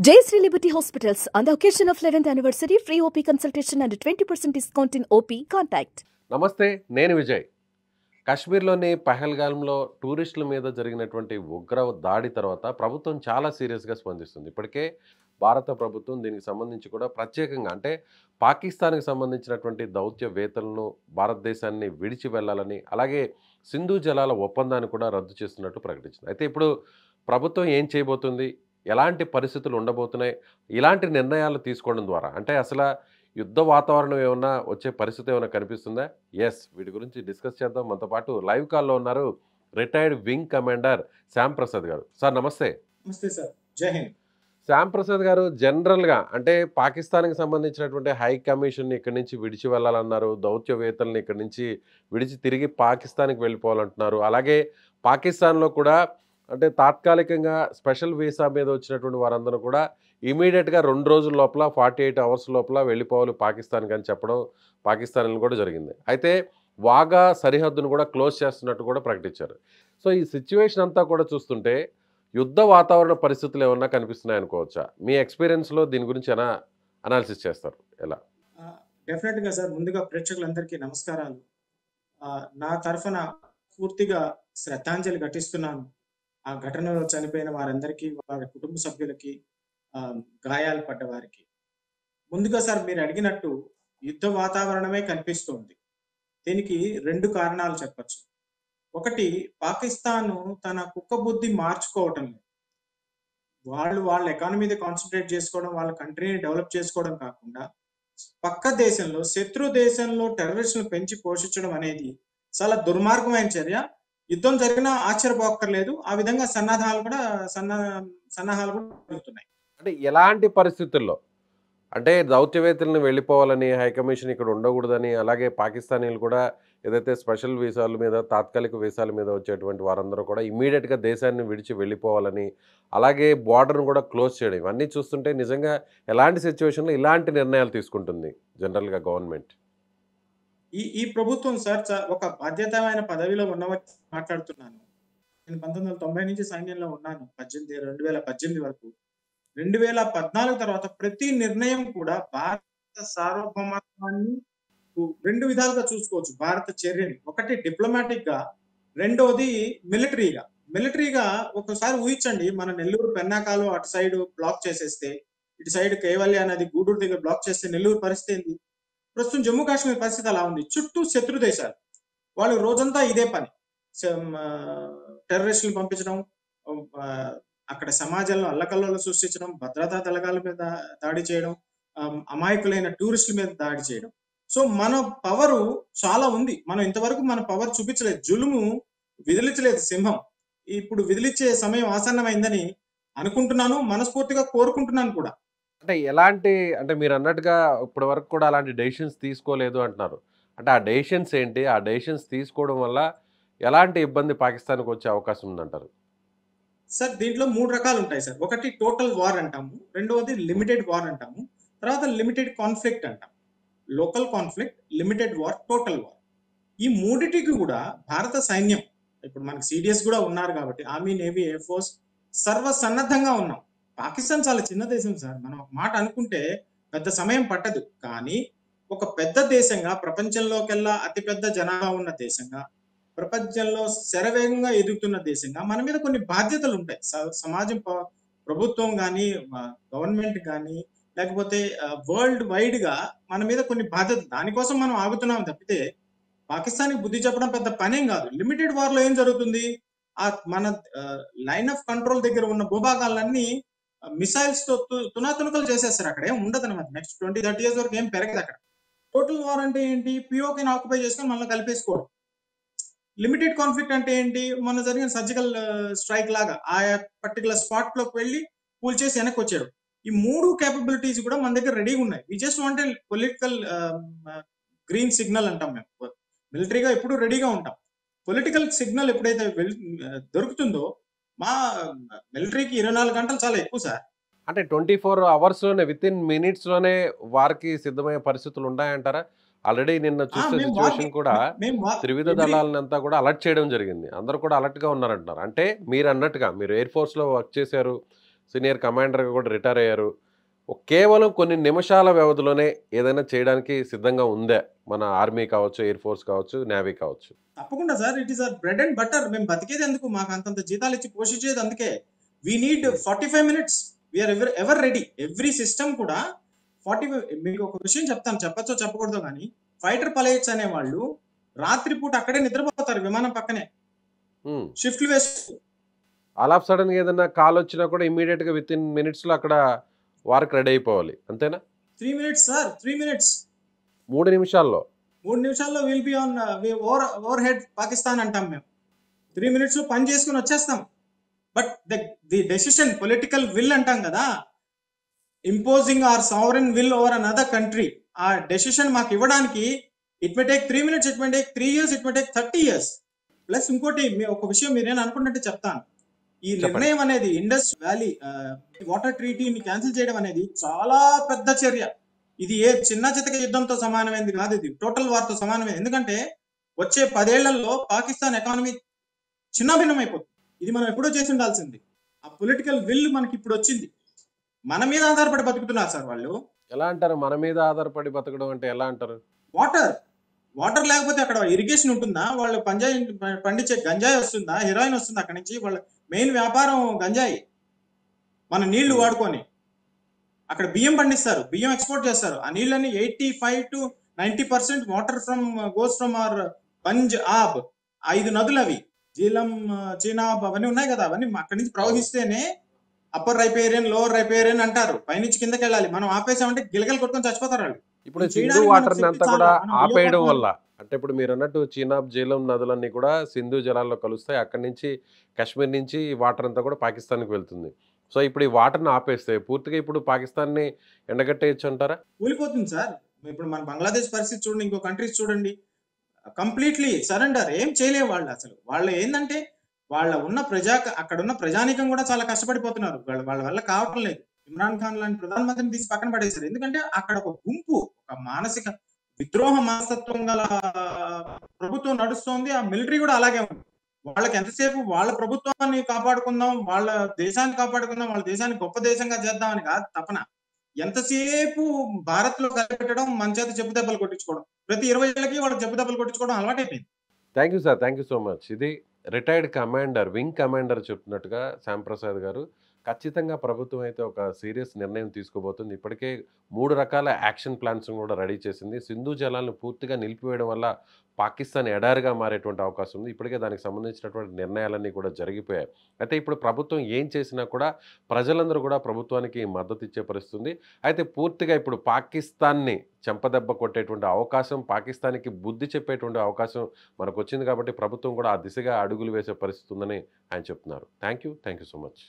Jayashree Liberty Hospitals, on the occasion of 11th anniversary, free OP consultation and 20% discount in OP. Contact. నమస్తే, నేను విజయ్. కాశ్మీర్లోని పహల్గామ్లో టూరిస్టుల మీద జరిగినటువంటి ఉగ్ర దాడి తర్వాత ప్రభుత్వం చాలా సీరియస్గా స్పందిస్తుంది. ఇప్పటికే భారత ప్రభుత్వం దీనికి సంబంధించి కూడా ప్రత్యేకంగా అంటే పాకిస్తాన్కి సంబంధించినటువంటి దౌత్యవేత్తలను భారతదేశాన్ని విడిచి వెళ్ళాలని, అలాగే సింధు జలాల ఒప్పందాన్ని కూడా రద్దు చేస్తున్నట్టు ప్రకటించింది. అయితే ఇప్పుడు ప్రభుత్వం ఏం చేయబోతుంది, ఎలాంటి పరిస్థితులు ఉండబోతున్నాయి, ఇలాంటి నిర్ణయాలు తీసుకోవడం ద్వారా అంటే అసలు యుద్ధ వాతావరణం ఏమన్నా వచ్చే పరిస్థితి ఏమైనా కనిపిస్తుందా? ఎస్, వీటి గురించి డిస్కస్ చేద్దాం. మనతో పాటు లైవ్ కాల్లో ఉన్నారు retired wing commander Shyam Prasad గారు. సార్ నమస్తే. నమస్తే సార్, జై హింద్. శ్యామ్ ప్రసాద్ గారు, జనరల్గా అంటే పాకిస్తాన్కి సంబంధించినటువంటి హై కమిషన్ని ఇక్కడి నుంచి విడిచి వెళ్ళాలన్నారు, దౌత్యవేత్తలను ఇక్కడి నుంచి విడిచి తిరిగి పాకిస్తాన్కి వెళ్ళిపోవాలంటున్నారు. అలాగే పాకిస్తాన్లో కూడా అంటే తాత్కాలికంగా స్పెషల్ వీసా మీద వచ్చినటువంటి వారందరూ కూడా ఇమీడియట్గా 2 రోజుల లోపల 48 అవర్స్ లోపల వెళ్ళిపోవాలి పాకిస్తాన్కి అని చెప్పడం పాకిస్తాన్ కూడా జరిగింది. అయితే వాగా సరిహద్దును కూడా క్లోజ్ చేస్తున్నట్టు కూడా ప్రకటించారు. సో ఈ సిచ్యువేషన్ అంతా కూడా చూస్తుంటే యుద్ధ వాతావరణ పరిస్థితులు ఏమన్నా కనిపిస్తున్నాయి అనుకోవచ్చా? మీ ఎక్స్పీరియన్స్లో దీని గురించి ఎలా అనాలిసిస్ చేస్తారు? ఎలా? డెఫినెట్గా సార్, ముందుగా ప్రేక్షకులందరికీ నమస్కారాలు. నా తరఫున పూర్తిగా శ్రద్ధాంజలి ఘటిస్తున్నాను ఆ ఘటనలో చనిపోయిన వారందరికీ, వారి కుటుంబ సభ్యులకి, గాయాలు పడ్డ వారికి. ముందుగా సార్, మీరు అడిగినట్టు యుద్ధ వాతావరణమే కనిపిస్తుంది. దీనికి 2 కారణాలు చెప్పచ్చు. ఒకటి, పాకిస్తాన్ తన కుక్క బుద్ధి మార్చుకోవటం లేదు. వాళ్ళ ఎకానమీ మీద కాన్సన్ట్రేట్ చేసుకోవడం, వాళ్ళ కంట్రీని డెవలప్ చేసుకోవడం కాకుండా పక్క దేశంలో, శత్రు దేశంలో టెర్రరిస్టులను పెంచి పోషించడం అనేది చాలా దుర్మార్గమైన చర్య. యుద్ధం జరిగినా ఆశ్చర్యపోక్కర్లేదు. ఆ విధంగా సన్నాహాలు కూడా జరుగుతున్నాయి. అంటే ఎలాంటి పరిస్థితుల్లో అంటే దౌత్యవేత్తలను వెళ్ళిపోవాలని, హైకమిషన్ ఇక్కడ ఉండకూడదని, అలాగే పాకిస్తానీలు కూడా ఏదైతే స్పెషల్ వీసాల మీద, తాత్కాలిక వీసాల మీద వచ్చేటువంటి వారందరూ కూడా ఇమీడియట్గా దేశాన్ని విడిచి వెళ్ళిపోవాలని, అలాగే బార్డర్ను కూడా క్లోజ్ చేయడం, ఇవన్నీ చూస్తుంటే నిజంగా ఎలాంటి సిచ్యువేషన్లో ఇలాంటి నిర్ణయాలు తీసుకుంటుంది జనరల్గా గవర్నమెంట్? ఈ ప్రభుత్వం సార్ ఒక బాధ్యతమైన పదవిలో ఉన్నవారు మాట్లాడుతున్నాను. నేను 1990 నుంచి సైన్యంలో ఉన్నాను, 2018 వరకు. 2014 తర్వాత ప్రతి నిర్ణయం కూడా భారత సార్వభౌమత్వాన్ని 2 విధాలుగా చూసుకోవచ్చు. భారత చర్యని, ఒకటి డిప్లొమాటిక్ గా, రెండోది మిలిటరీగా. ఒకసారి ఊహించండి, మన నెల్లూరు పెన్నాకాలు అటు సైడ్ బ్లాక్ చేసేస్తే, ఇటు సైడ్ కేవల్య నది గూడూరు దగ్గర బ్లాక్ చేస్తే నెల్లూరు పరిస్థితి ఏంది? ప్రస్తుతం జమ్మూ కాశ్మీర్ పరిస్థితి అలా ఉంది. చుట్టూ శత్రు దేశాలు, వాళ్ళు రోజంతా ఇదే పని, టెర్రరిస్టులు పంపించడం, అక్కడ సమాజంలో అల్లకల్లోలు సృష్టించడం, భద్రతా దళాల మీద దాడి చేయడం, అమాయకులైన టూరిస్టుల మీద దాడి చేయడం. సో మన పవరు చాలా ఉంది. మనం ఇంతవరకు మన పవర్ చూపించలేదు, జులుము విదిలించలేదు సింహం. ఇప్పుడు విదిలించే సమయం ఆసన్నమైందని అనుకుంటున్నాను, మనస్ఫూర్తిగా కోరుకుంటున్నాను కూడా. అంటే ఎలాంటి అంటే మీరు అన్నట్టుగా ఇప్పటి వరకు కూడా అలాంటి డెసిషన్స్ తీసుకోలేదు అంటున్నారు. అంటే ఆ డెసిషన్స్ ఏంటి? ఆ డెసిషన్స్ తీసుకోవడం వల్ల ఎలాంటి ఇబ్బంది పాకిస్తాన్కి వచ్చే అవకాశం ఉందంటారు? సార్, దీంట్లో 3 రకాలు ఉంటాయి సార్. ఒకటి టోటల్ వార్ అంటాము, రెండవది లిమిటెడ్ వార్ అంటాము, తర్వాత లిమిటెడ్ కాన్ఫ్లిక్ట్ అంటాం. Local conflict, limited war, total war. ఈ మూడిటికి కూడా భారత సైన్యం, ఇప్పుడు మనకి సిడిఎస్ కూడా ఉన్నారు కాబట్టి, ఆర్మీ, నేవీ, ఎయిర్ ఫోర్స్ సర్వసన్నద్ధంగా ఉన్నాం. పాకిస్తాన్ చాలా చిన్న దేశం సార్. మనం ఒక మాట అనుకుంటే పెద్ద సమయం పట్టదు. కానీ ఒక పెద్ద దేశంగా, ప్రపంచంలోకెల్లా అతిపెద్ద జనాభా ఉన్న దేశంగా, ప్రపంచంలో శరవేగంగా ఎదుగుతున్న దేశంగా మన మీద కొన్ని బాధ్యతలు ఉంటాయి. సమాజం, ప్రభుత్వం కానీ, గవర్నమెంట్ కానీ, లేకపోతే వరల్డ్ వైడ్ గా మన మీద కొన్ని బాధ్యతలు. దానికోసం మనం ఆగుతున్నాం తప్పితే పాకిస్తాన్కి బుద్ధి చెప్పడం పెద్ద పనేం కాదు. లిమిటెడ్ వార్ లో ఏం జరుగుతుంది? మన లైన్ ఆఫ్ కంట్రోల్ దగ్గర ఉన్న భూభాగాలన్నీ మిసైల్స్ తో తునాతునకలు చేసేస్తారు. అక్కడ ఏం ఉండదు అనమాట. నెక్స్ట్ 20-30 years వరకు ఏం పెరగదు అక్కడ. టోటల్ వార్ అంటే ఏంటి? పిఓకేని ఆక్యుపై చేసుకొని మళ్ళీ కలిపేసుకోవడం. లిమిటెడ్ కాన్ఫ్లిక్ట్ అంటే ఏంటి? మన జరిగిన సర్జికల్ స్ట్రైక్ లాగా ఆ పర్టికులర్ స్పాట్ లోకి వెళ్ళి కూల్ చేసి వెనక్కి వచ్చాడు. ఈ 3 కేపబిలిటీస్ కూడా మన దగ్గర రెడీగా ఉన్నాయి. We just want political green signal అంటాం మేము. మిలిటరీగా ఎప్పుడు రెడీగా ఉంటాం. పొలిటికల్ సిగ్నల్ ఎప్పుడైతే దొరుకుతుందో, మా మిలిటరీకి 24 గంటలు చాలా ఎక్కువ సార్. అంటే 24 అవర్స్లోనే, వితిన్ మినిట్స్లోనే వారికి సిద్ధమయ్యే పరిస్థితులు ఉన్నాయంటారా? ఆల్రెడీ నిన్న చూసే సిచ్యువేషన్ కూడా త్రివిధ దళాలనంతా కూడా అలర్ట్ చేయడం జరిగింది. అందరూ కూడా అలర్ట్గా ఉన్నారంటున్నారు. అంటే మీరు అన్నట్టుగా మీరు ఎయిర్ ఫోర్స్లో వర్క్ చేశారు, సీనియర్ కమాండర్గా కూడా రిటైర్ అయ్యారు. కేవలం కొన్ని నిమిషాల వ్యవధిలోనే ఏదైనా చేయడానికి సిద్ధంగా ఉందా మన ఆర్మీ కావచ్చు, ఎయిర్ ఫోర్స్ కావచ్చు, నేవీ కావచ్చు? తప్పకుండా sir. It is our bread and butter. మేము బతికేది ఎందుకు? మాకు అంతంత జీతాలు ఇచ్చి పోషించేది అందుకే. We need 45 minutes. We are ever ready. Every system కూడా 45. మీకు ఒక విషయం చెప్తాను, చెప్పచ్చో చెప్పకూడదో కానీ, ఫైటర్ పైలట్స్ అనేవాళ్ళు రాత్రిపూట అక్కడే నిద్రపోతారు విమానం పక్కనే, షిఫ్ట్లు వేస్తూ. ఆల్ ఆఫ్ సడన్గా ఏదైనా కాల్ వచ్చినా కూడా ఇమీడియట్గా విత్ ఇన్ మినిట్స్లో అక్కడ వారికి రెడీ అయిపోవాలి, అంతేనా? 3 minutes సార్, 3 minutes. 3 నిమిషాల్లో 3 నిమిషాల్లో will be on overhead Pakistan అంటాం మేము. 3 minutes లో పని చేసుకుని వచ్చేస్తాం. But the decision, political will అంటాం కదా, imposing our sovereign will over another country, ఆ డెసిషన్ మాకు ఇవ్వడానికి it may take 3 minutes, it may take 3 years, it may take 30 years. Plus ఇంకోటి ఒక విషయం మీరేం అనుకుంటే చెప్తాను. ఈ నిర్ణయం అనేది ఇండస్ వ్యాలీ వాటర్ ట్రీటీని క్యాన్సిల్ చేయడం అనేది చాలా పెద్ద చర్య. ఇది ఏ చిన్న చితక యుద్ధంతో సమానమైంది కాదు, ఇది టోటల్ వార్తో సమానమైంది. ఎందుకంటే వచ్చే 10 ఏళ్లలో పాకిస్తాన్ ఎకానమీ చిన్నభిన్నమైపోతుంది. ఇది మనం ఎప్పుడో చేసి ఉండాల్సింది. ఆ పొలిటికల్ విల్ మనకి ఇప్పుడు వచ్చింది. మన మీద ఆధారపడి బతుకుతున్నారు సార్ వాళ్ళు. ఎలా అంటారు? మన మీద ఆధారపడి బతకడం అంటే ఎలా అంటారు? వాటర్ లేకపోతే అక్కడ ఇరిగేషన్ ఉంటుందా? వాళ్ళు పండించే గంజాయి వస్తుందా? హీరోయిన్ వస్తుందా? అక్కడి నుంచి వాళ్ళ మెయిన్ వ్యాపారం గంజాయి. మన నీళ్లు వాడుకొని అక్కడ బియ్యం పండిస్తారు, బియ్యం ఎక్స్పోర్ట్ చేస్తారు. ఆ నీళ్ళని 85 to 90% water goes from our Punjab. 5 నదులు అవి, జీలం, చీనాబ్ అవన్నీ ఉన్నాయి కదా, అవన్నీ అక్కడి నుంచి ప్రవహిస్తేనే అప్పర్ రైపేరియన్, లోవర్ రైపేరియన్ అంటారు. పైనుంచి కిందకి వెళ్ళాలి. మనం ఆపేసామంటే గిలకలు కొట్టుకొని చచ్చిపోతారు వాళ్ళు. ఇప్పుడు సింధు వాటర్ అంతా కూడా ఆపేయడం వల్ల, అంటే ఇప్పుడు మీరు అన్నట్టు చీనాబ్, జీలం నదులన్నీ కూడా సింధు జలాల్లో కలుస్తాయి. అక్కడి నుంచి కాశ్మీర్ నుంచి వాటర్ అంతా కూడా పాకిస్తాన్కి వెళ్తుంది. సో ఇప్పుడు ఈ వాటర్ని ఆపేస్తే పూర్తిగా ఇప్పుడు పాకిస్తాన్ని ఎండగట్టేయచ్చు అంటారా? కూలిపోతుంది సార్. ఇప్పుడు మన బంగ్లాదేశ్ పరిస్థితి చూడండి, ఇంకో కంట్రీస్ చూడండి, కంప్లీట్లీ సరెండర్. ఏం చేయలేవు వాళ్ళు. అసలు వాళ్ళు ఏంటంటే అక్కడ ఉన్న ప్రజానీకం కూడా చాలా కష్టపడిపోతున్నారు. వాళ్ళ వల్ల కావటం లేదు. ఇమ్రాన్ ఖాన్ లాంటి ప్రధానమంత్రిని తీసి పక్కన పడేశారు. ఎందుకంటే అక్కడ ఒక గుంపు, ఒక మానసిక విద్రోహ మనస్తత్వం గల ప్రభుత్వం నడుస్తోంది. ఆ మిలిటరీ కూడా అలాగే ఉంది. వాళ్ళకి ఎంతసేపు వాళ్ళ ప్రభుత్వాన్ని కాపాడుకుందాం, వాళ్ళ దేశాన్ని కాపాడుకుందాం, వాళ్ళ దేశాన్ని గొప్ప దేశంగా చేద్దామని కాదు తపన. ఎంతసేపు భారత్ లో కలిపెట్టడం, మన చేత చెప్పు దెబ్బలు కొట్టించుకోవడం. ప్రతి 20 ఏళ్ళకి వాళ్ళకి చెప్పు దెబ్బలు కొట్టించుకోవడం అలవాటైపోయింది. Thank you sir, thank you so much. ఇది రిటైర్డ్ కమాండర్, వింగ్ కమాండర్ చెప్తున్నట్టుగా శ్యాంప్రసాద్ గారు. ఖచ్చితంగా ప్రభుత్వం అయితే ఒక సీరియస్ నిర్ణయం తీసుకోబోతుంది. ఇప్పటికే 3 రకాల యాక్షన్ ప్లాన్స్ కూడా రెడీ చేసింది. సింధు జలాలను పూర్తిగా నిలిపివేయడం వల్ల పాకిస్తాన్ ఎడారిగా మారేటువంటి అవకాశం ఉంది. ఇప్పటికే దానికి సంబంధించినటువంటి నిర్ణయాలన్నీ కూడా జరిగిపోయాయి. అయితే ఇప్పుడు ప్రభుత్వం ఏం చేసినా కూడా ప్రజలందరూ కూడా ప్రభుత్వానికి మద్దతు ఇచ్చే పరిస్థితి ఉంది. అయితే పూర్తిగా ఇప్పుడు పాకిస్తాన్ని చెంపదెబ్బ కొట్టేటువంటి అవకాశం, పాకిస్తాన్కి బుద్ధి చెప్పేటువంటి అవకాశం మనకు వచ్చింది. కాబట్టి ప్రభుత్వం కూడా ఆ దిశగా అడుగులు వేసే పరిస్థితి ఉందని ఆయన చెప్తున్నారు. Thank you so much.